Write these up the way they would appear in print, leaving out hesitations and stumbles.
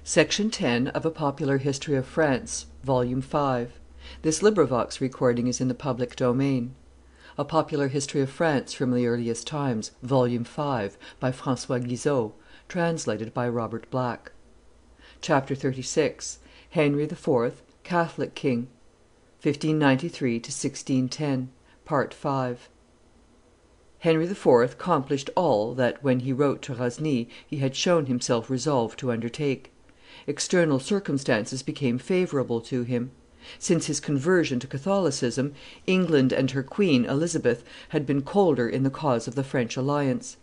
Section 10 of A Popular History of France, Volume 5. This LibriVox is in the public domain. A Popular History of France from the Earliest Times, Volume 5, by Francois Guizot, translated by Robert Black. Chapter 36. Henry IV, Catholic King, 1593 to 1610, Part 5. Henry IV accomplished all that, when he wrote to Rosny, he had shown himself resolved to undertake. External circumstances became favorable to him. Since his conversion to Catholicism, England and her queen, Elizabeth, had been colder in the cause of the French alliance.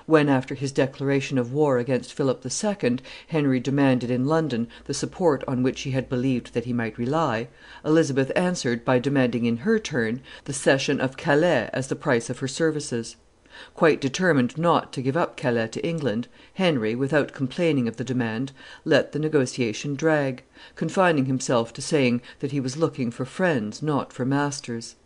When, after his declaration of war against Philip II, Henry demanded in London the support on which he had believed that he might rely, Elizabeth answered by demanding in her turn the cession of Calais as the price of her services. Quite determined not to give up Calais to England, Henry, without complaining of the demand, let the negotiation drag, confining himself to saying that he was looking for friends, not for masters.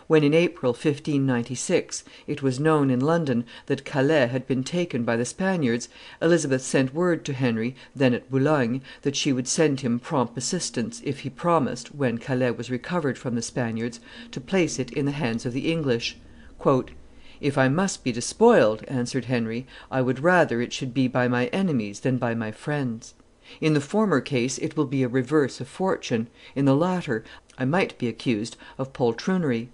When, in April 1596, it was known in London that Calais had been taken by the Spaniards, Elizabeth sent word to Henry, then at Boulogne, that she would send him prompt assistance if he promised, when Calais was recovered from the Spaniards, to place it in the hands of the English. "If I must be despoiled," answered Henry, "I would rather it should be by my enemies than by my friends. In the former case it will be a reverse of fortune; in the latter, I might be accused of poltroonery."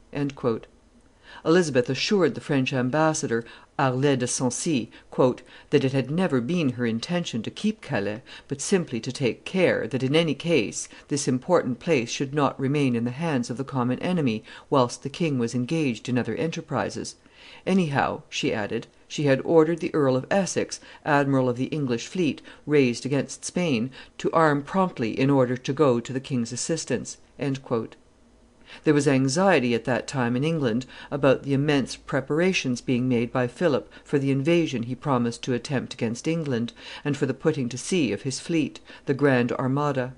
Elizabeth assured the French ambassador, Harlay de Sancy, "that it had never been her intention to keep Calais, but simply to take care that, in any case, this important place should not remain in the hands of the common enemy whilst the king was engaged in other enterprises. Anyhow," she added, "she had ordered the Earl of Essex, admiral of the English fleet raised against Spain, to arm promptly in order to go to the king's assistance." There was anxiety at that time in England about the immense preparations being made by Philip for the invasion he promised to attempt against England, and for the putting to sea of his fleet, the Grand Armada.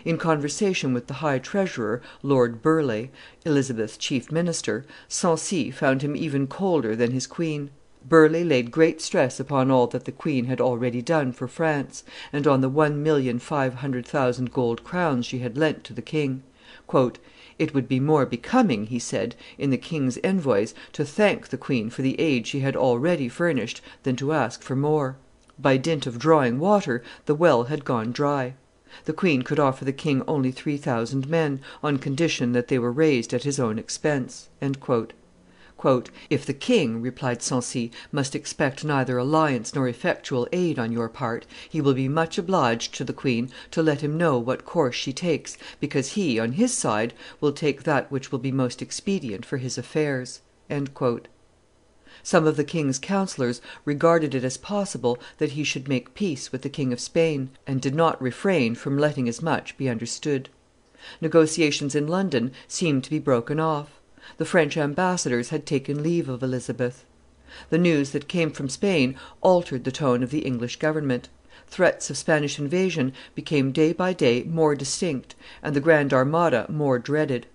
In conversation with the high treasurer, Lord Burleigh, Elizabeth's chief minister, Sancy found him even colder than his queen. Burleigh laid great stress upon all that the queen had already done for France, and on the 1,500,000 gold crowns she had lent to the king. "It would be more becoming," he said, in the king's envoys, "to thank the queen for the aid she had already furnished than to ask for more. By dint of drawing water, the well had gone dry. The queen could offer the king only 3,000 men, on condition that they were raised at his own expense." "If the king," replied Sancy, "must expect neither alliance nor effectual aid on your part, he will be much obliged to the queen to let him know what course she takes, because he, on his side, will take that which will be most expedient for his affairs." Some of the king's councillors regarded it as possible that he should make peace with the King of Spain, and did not refrain from letting as much be understood. Negotiations in London seemed to be broken off. The French ambassadors had taken leave of Elizabeth. The news that came from Spain altered the tone of the English government. Threats of Spanish invasion became day by day more distinct, and the Grand Armada more dreaded.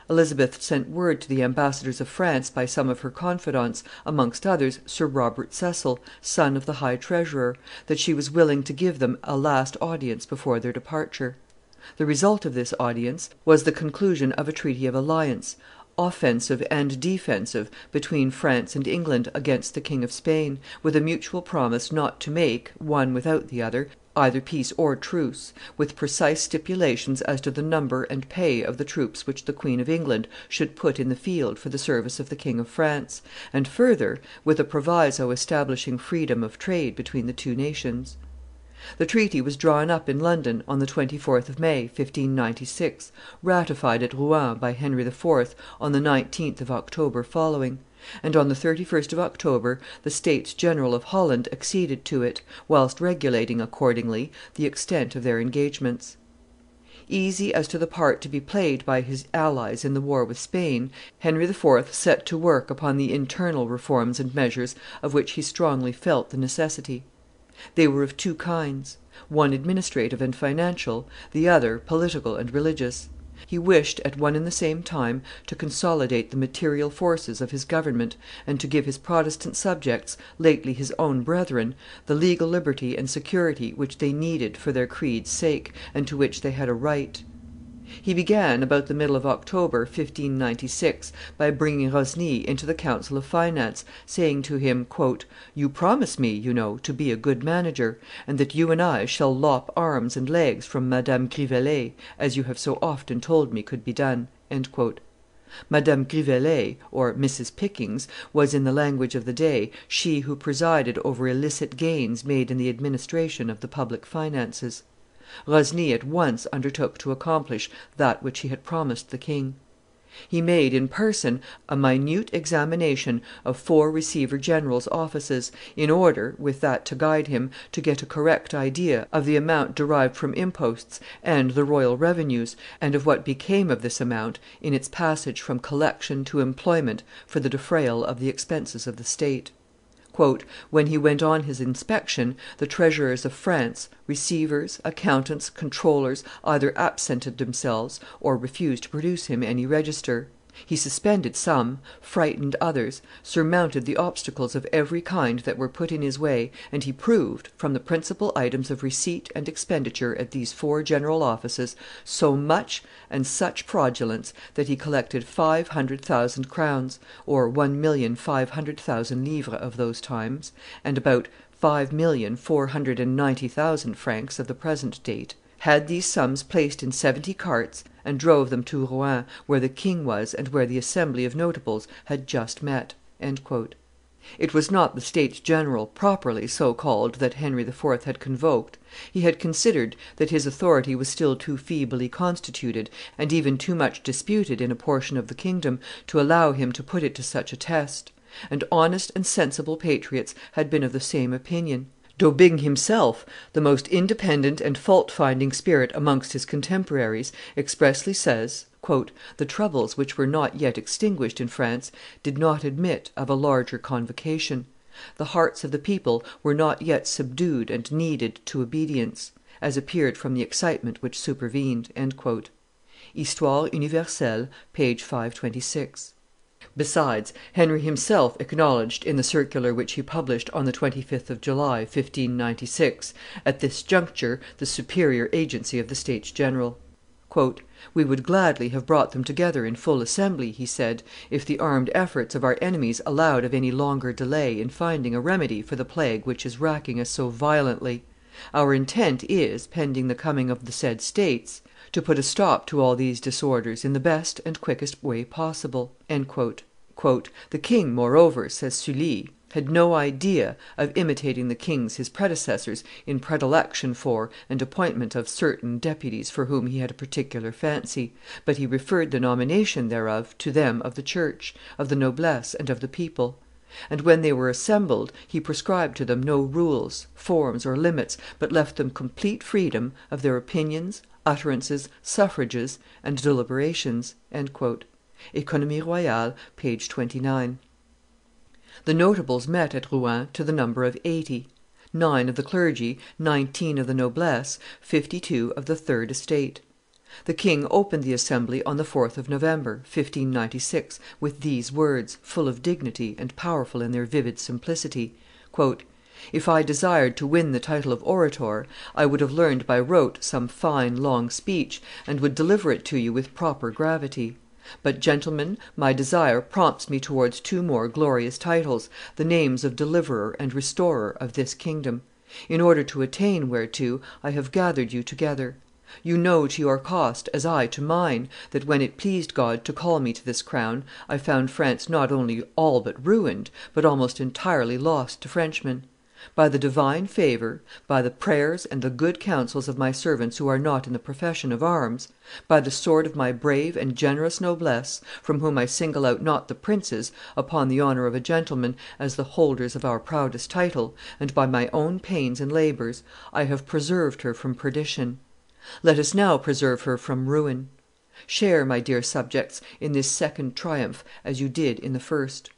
Elizabeth sent word to the ambassadors of France by some of her confidants, amongst others Sir Robert Cecil, son of the high treasurer, that she was willing to give them a last audience before their departure. The result of this audience was the conclusion of a treaty of alliance, offensive and defensive, between France and England against the King of Spain, with a mutual promise not to make, one without the other, either peace or truce, with precise stipulations as to the number and pay of the troops which the Queen of England should put in the field for the service of the King of France, and, further, with a proviso establishing freedom of trade between the two nations. The treaty was drawn up in London on the 24th of May, 1596, ratified at Rouen by Henry IV on the 19th of October following, and on the 31st of October the States General of Holland acceded to it, whilst regulating, accordingly, the extent of their engagements. Easy as to the part to be played by his allies in the war with Spain, Henry IV set to work upon the internal reforms and measures of which he strongly felt the necessity. They were of two kinds: one administrative and financial, the other political and religious. He wished at one and the same time to consolidate the material forces of his government, and to give his Protestant subjects, lately his own brethren, the legal liberty and security which they needed for their creed's sake, and to which they had a right. He began, about the middle of October, 1596, by bringing Rosny into the council of finance, saying to him, "You promise me, you know, to be a good manager, and that you and I shall lop arms and legs from Madame Grivelet, as you have so often told me could be done." Madame Grivelet, or Mrs. Pickings, was, in the language of the day, she who presided over illicit gains made in the administration of the public finances. Rosny at once undertook to accomplish that which he had promised the king. He made, in person, a minute examination of 4 receiver generals' offices, in order, with that to guide him, to get a correct idea of the amount derived from imposts and the royal revenues, and of what became of this amount in its passage from collection to employment for the defrayal of the expenses of the state. "When he went on his inspection, the treasurers of France, receivers, accountants, controllers, either absented themselves or refused to produce him any register. He suspended some, frightened others, surmounted the obstacles of every kind that were put in his way, and he proved, from the principal items of receipt and expenditure at these 4 general offices, so much and such fraudulence, that he collected 500,000 crowns, or 1,500,000 livres of those times, and about 5,490,000 francs of the present date, had these sums placed in 70 carts, and drove them to Rouen, where the king was and where the assembly of notables had just met." It was not the states general, properly so called, that Henry IV. Had convoked; he had considered that his authority was still too feebly constituted, and even too much disputed in a portion of the kingdom, to allow him to put it to such a test; and honest and sensible patriots had been of the same opinion. D'Aubigne himself, the most independent and fault finding spirit amongst his contemporaries, expressly says, "The troubles which were not yet extinguished in France did not admit of a larger convocation; the hearts of the people were not yet subdued and kneaded to obedience, as appeared from the excitement which supervened." Histoire universelle, p. 526. Besides, Henry himself acknowledged, in the circular which he published on the 25th of July, 1596, at this juncture the superior agency of the states general. "We would gladly have brought them together in full assembly," he said, "if the armed efforts of our enemies allowed of any longer delay in finding a remedy for the plague which is racking us so violently. Our intent is, pending the coming of the said states, to put a stop to all these disorders in the best and quickest way possible." "The king, moreover," says Sully, "had no idea of imitating the kings his predecessors in predilection for and appointment of certain deputies for whom he had a particular fancy, but he referred the nomination thereof to them of the church, of the noblesse, and of the people; and when they were assembled, he prescribed to them no rules, forms, or limits, but left them complete freedom of their opinions, utterances, suffrages, and deliberations." (Economie royale, p. 29.) The notables met at Rouen to the number of 80: 9 of the clergy, 19 of the noblesse, 52 of the third estate. The king opened the assembly on the 4th of November, 1596, with these words, full of dignity and powerful in their vivid simplicity: "If I desired to win the title of orator, I would have learned by rote some fine long speech, and would deliver it to you with proper gravity. But, gentlemen, my desire prompts me towards 2 more glorious titles, the names of deliverer and restorer of this kingdom. In order to attain whereto, I have gathered you together. You know to your cost, as I to mine, that when it pleased God to call me to this crown, I found France not only all but ruined, but almost entirely lost to Frenchmen. By the divine favor, by the prayers and the good counsels of my servants who are not in the profession of arms, by the sword of my brave and generous noblesse, from whom I single out not the princes, upon the honor of a gentleman, as the holders of our proudest title, and by my own pains and labors, I have preserved her from perdition. Let us now preserve her from ruin. Share, my dear subjects, in this second triumph as you did in the first.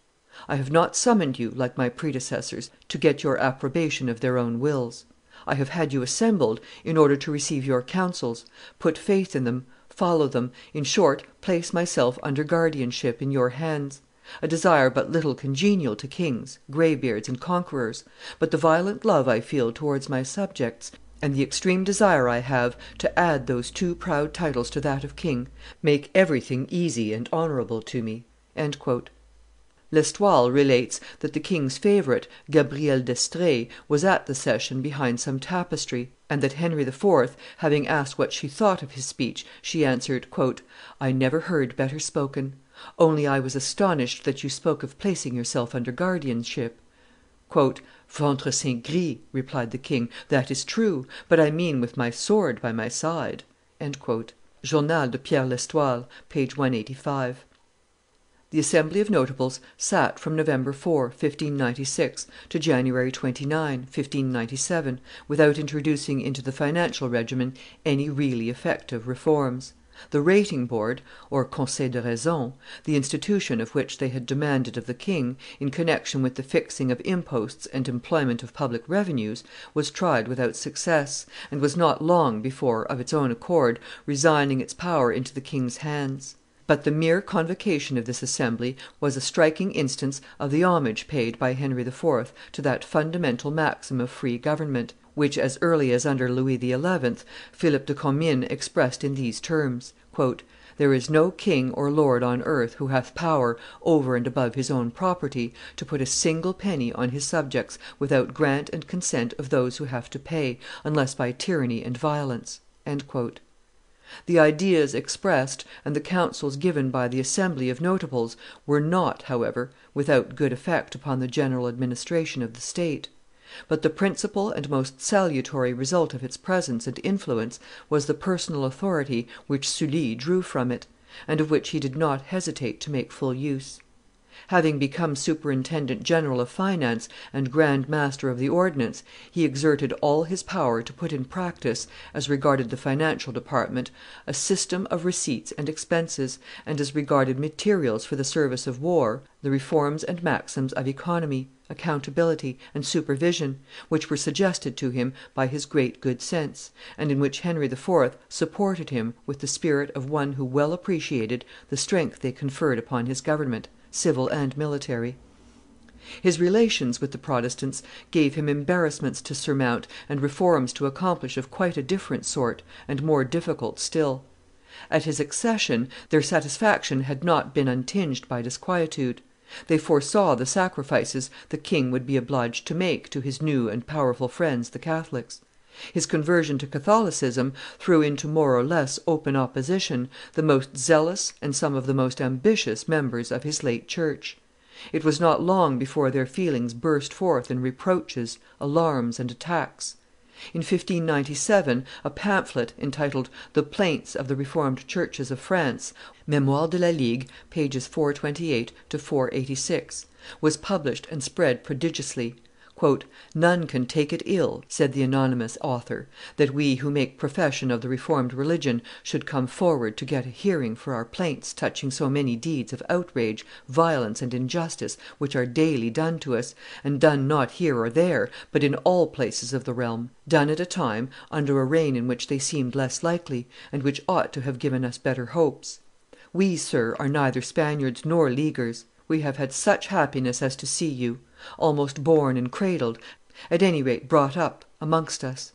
I have not summoned you, like my predecessors, to get your approbation of their own wills. I have had you assembled in order to receive your counsels, put faith in them, follow them, in short, place myself under guardianship in your hands; a desire but little congenial to kings, greybeards, and conquerors, but the violent love I feel towards my subjects, and the extreme desire I have to add those two proud titles to that of king, make everything easy and honorable to me." L'Estoile relates that the king's favorite, Gabrielle d'Estrees, was at the session behind some tapestry, and that Henry IV., having asked what she thought of his speech, she answered, "I never heard better spoken; only I was astonished that you spoke of placing yourself under guardianship." "Ventre Saint Gris," replied the king, "that is true; but I mean with my sword by my side." Journal de Pierre l'Estoile, p. 185. The assembly of notables sat from November 4, 1596, to January 29, 1597, without introducing into the financial regimen any really effective reforms. The rating board (conseil de raison), the institution of which they had demanded of the king, in connection with the fixing of imposts and employment of public revenues, was tried without success, and was not long before, of its own accord, resigning its power into the king's hands. But the mere convocation of this assembly was a striking instance of the homage paid by Henry IV. To that fundamental maxim of free government, which, as early as under Louis XI., Philip de Commynes expressed in these terms: "There is no king or lord on earth who hath power, over and above his own property, to put a single penny on his subjects without grant and consent of those who have to pay, unless by tyranny and violence." The ideas expressed and the counsels given by the assembly of notables were not, however, without good effect upon the general administration of the state; but the principal and most salutary result of its presence and influence was the personal authority which Sully drew from it, and of which he did not hesitate to make full use. Having become superintendent general of finance and grand master of the ordnance, he exerted all his power to put in practice, as regarded the financial department, a system of receipts and expenses, and as regarded materials for the service of war, the reforms and maxims of economy, accountability, and supervision, which were suggested to him by his great good sense, and in which Henry IV. Supported him with the spirit of one who well appreciated the strength they conferred upon his government, civil and military. His relations with the Protestants gave him embarrassments to surmount and reforms to accomplish of quite a different sort, and more difficult still. At his accession, their satisfaction had not been untinged by disquietude. They foresaw the sacrifices the king would be obliged to make to his new and powerful friends the Catholics. His conversion to Catholicism threw into more or less open opposition the most zealous and some of the most ambitious members of his late church. It was not long before their feelings burst forth in reproaches, alarms, and attacks. In 1597, a pamphlet entitled The Plaints of the Reformed Churches of France (Memoires de la Ligue, pp. 428 to 486) was published and spread prodigiously. "None can take it ill," said the anonymous author, "that we who make profession of the Reformed religion should come forward to get a hearing for our plaints touching so many deeds of outrage, violence, and injustice which are daily done to us, and done not here or there, but in all places of the realm, done at a time, under a reign in which they seemed less likely, and which ought to have given us better hopes. We, sir, are neither Spaniards nor Leaguers; we have had such happiness as to see you, almost born and cradled, at any rate brought up, amongst us.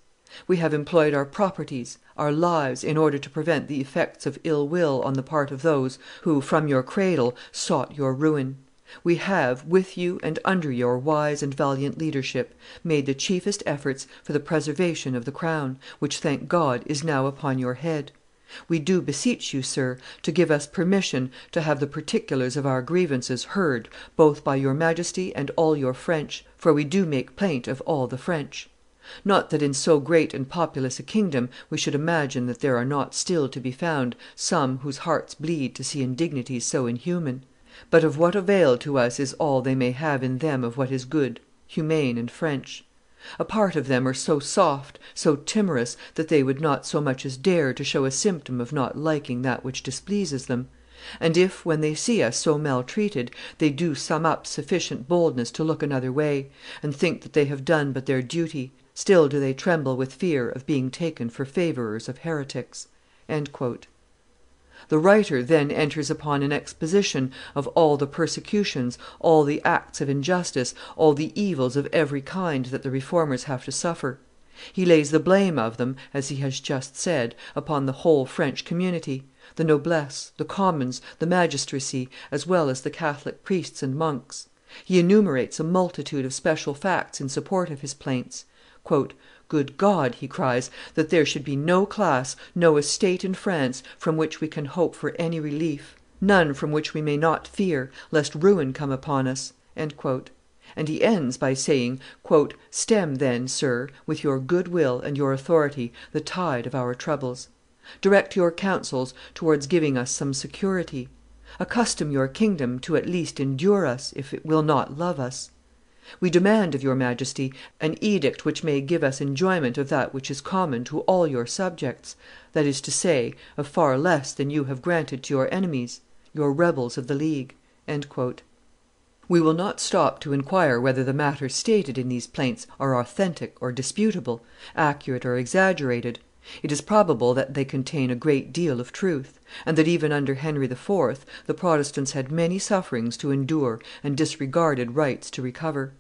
We have employed our properties, our lives, in order to prevent the effects of ill will on the part of those who, from your cradle, sought your ruin. We have, with you and under your wise and valiant leadership, made the chiefest efforts for the preservation of the crown, which, thank God, is now upon your head. We do beseech you, sir, to give us permission to have the particulars of our grievances heard both by your Majesty and all your French, for we do make plaint of all the French. Not that in so great and populous a kingdom we should imagine that there are not still to be found some whose hearts bleed to see indignities so inhuman; but of what avail to us is all they may have in them of what is good, humane, and French? A part of them are so soft, so timorous, that they would not so much as dare to show a symptom of not liking that which displeases them; and if, when they see us so maltreated, they do sum up sufficient boldness to look another way, and think that they have done but their duty, Still do they tremble with fear of being taken for favorers of heretics." The writer then enters upon an exposition of all the persecutions, all the acts of injustice, all the evils of every kind that the Reformers have to suffer. He lays the blame of them, as he has just said, upon the whole French community, the noblesse, the commons, the magistracy, as well as the Catholic priests and monks. He enumerates a multitude of special facts in support of his plaints. "Good God!" he cries, "that there should be no class, no estate in France from which we can hope for any relief, none from which we may not fear, lest ruin come upon us." And he ends by saying, "Stem, then, sir, with your good will and your authority, the tide of our troubles. Direct your counsels towards giving us some security. Accustom your kingdom to at least endure us, if it will not love us. We demand of your Majesty an edict which may give us enjoyment of that which is common to all your subjects, that is to say, of far less than you have granted to your enemies, your rebels of the League." We will not stop to inquire whether the matters stated in these plaints are authentic or disputable, accurate or exaggerated. It is probable that they contain a great deal of truth, and that even under Henry IV. The Protestants had many sufferings to endure and disregarded rights to recover.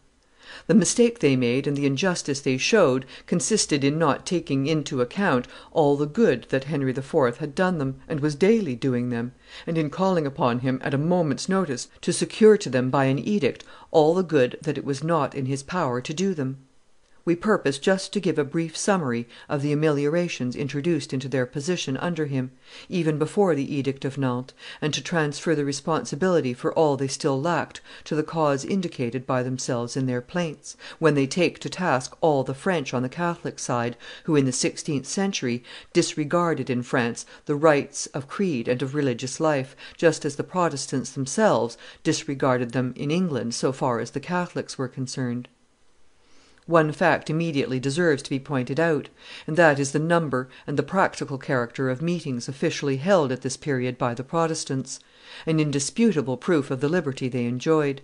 The mistake they made and the injustice they showed consisted in not taking into account all the good that Henry IV. Had done them and was daily doing them, and in calling upon him at a moment's notice to secure to them by an edict all the good that it was not in his power to do them. We purpose just to give a brief summary of the ameliorations introduced into their position under him, even before the Edict of Nantes, and to transfer the responsibility for all they still lacked to the cause indicated by themselves in their plaints, when they take to task all the French on the Catholic side, who, in the 16th century, disregarded in France the rights of creed and of religious life, just as the Protestants themselves disregarded them in England so far as the Catholics were concerned. One fact immediately deserves to be pointed out, and that is the number and the practical character of meetings officially held at this period by the Protestants, an indisputable proof of the liberty they enjoyed.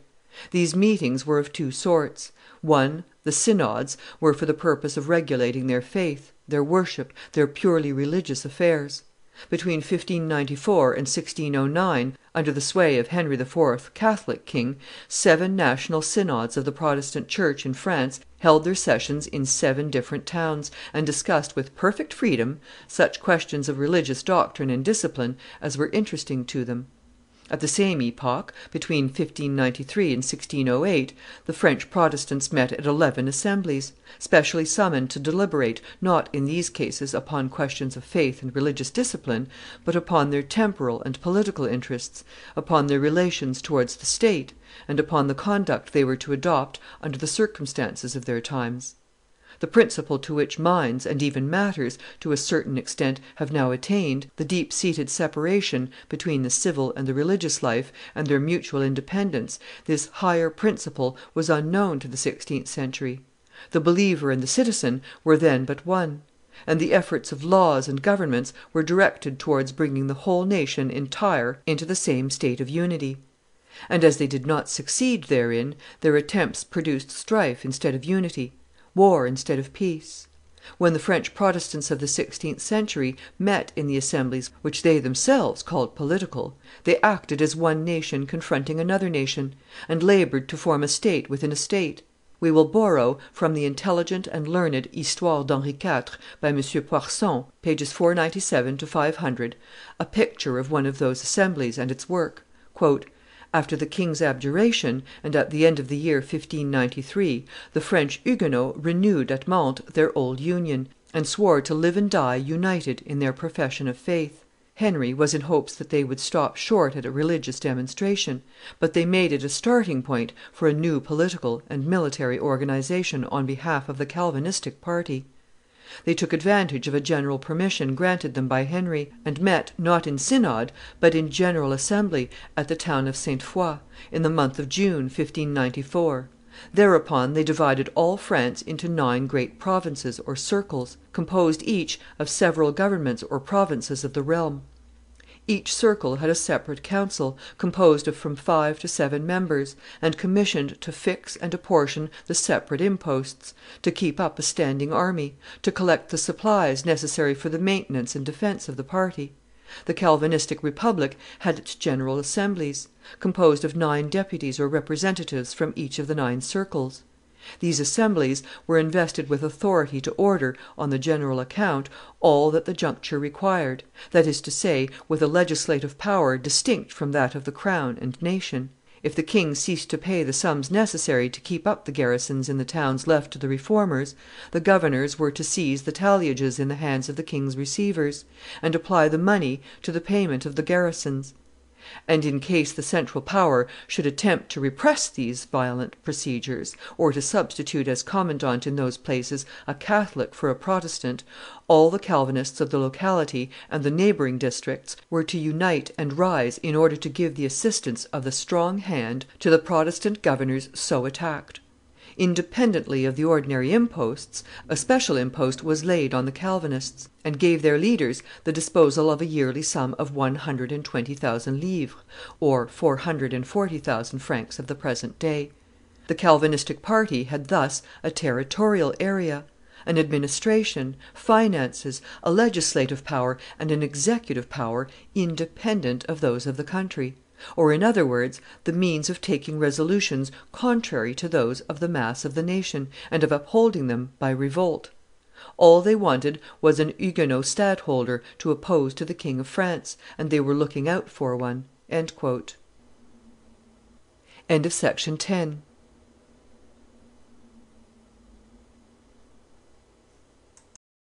These meetings were of two sorts: one, the synods, were for the purpose of regulating their faith, their worship, their purely religious affairs. Between 1594 and 1609, under the sway of Henry IV., Catholic king, 7 national synods of the Protestant church in France held their sessions in 7 different towns, and discussed with perfect freedom such questions of religious doctrine and discipline as were interesting to them. At the same epoch, between 1593 and 1608, the French Protestants met at 11 assemblies, specially summoned to deliberate, not in these cases upon questions of faith and religious discipline, but upon their temporal and political interests, upon their relations towards the state, and upon the conduct they were to adopt under the circumstances of their times. The principle to which minds, and even matters, to a certain extent, have now attained, the deep seated separation between the civil and the religious life, and their mutual independence, this higher principle was unknown to the 16th century. The believer and the citizen were then but one; and the efforts of laws and governments were directed towards bringing the whole nation entire into the same state of unity. And as they did not succeed therein, their attempts produced strife instead of unity, war instead of peace. When the French Protestants of the 16th century met in the assemblies which they themselves called political, they acted as one nation confronting another nation, and labored to form a state within a state. We will borrow from the intelligent and learned Histoire d'Henri IV. By M. Poirson, pages 497 to 500, a picture of one of those assemblies and its work. After the king's abjuration, and at the end of the year 1593, the French Huguenots renewed at Mantes their old union, and swore to live and die united in their profession of faith. Henry was in hopes that they would stop short at a religious demonstration, but they made it a starting point for a new political and military organization on behalf of the Calvinistic party. They took advantage of a general permission granted them by Henry, and met, not in synod, but in general assembly, at the town of Sainte Foy, in the month of June, 1594. Thereupon they divided all France into 9 great provinces or circles, composed each of several governments or provinces of the realm. Each circle had a separate council, composed of from 5 to 7 members, and commissioned to fix and apportion the separate imposts, to keep up a standing army, to collect the supplies necessary for the maintenance and defence of the party. The Calvinistic republic had its general assemblies, composed of 9 deputies or representatives from each of the 9 circles. These assemblies were invested with authority to order, on the general account, all that the juncture required, that is to say, with a legislative power distinct from that of the crown and nation. If the king ceased to pay the sums necessary to keep up the garrisons in the towns left to the Reformers, the governors were to seize the talliages in the hands of the king's receivers, and apply the money to the payment of the garrisons. And in case the central power should attempt to repress these violent procedures, or to substitute as commandant in those places a Catholic for a Protestant, all the Calvinists of the locality and the neighboring districts were to unite and rise in order to give the assistance of the strong hand to the Protestant governors so attacked. Independently of the ordinary imposts, a special impost was laid on the Calvinists, and gave their leaders the disposal of a yearly sum of 120,000 livres, or 440,000 francs of the present day. The Calvinistic party had thus a territorial area, an administration, finances, a legislative power, and an executive power independent of those of the country; or, in other words, the means of taking resolutions contrary to those of the mass of the nation, and of upholding them by revolt. All they wanted was an Huguenot stadtholder to oppose to the King of France, and they were looking out for one." End of Section 10.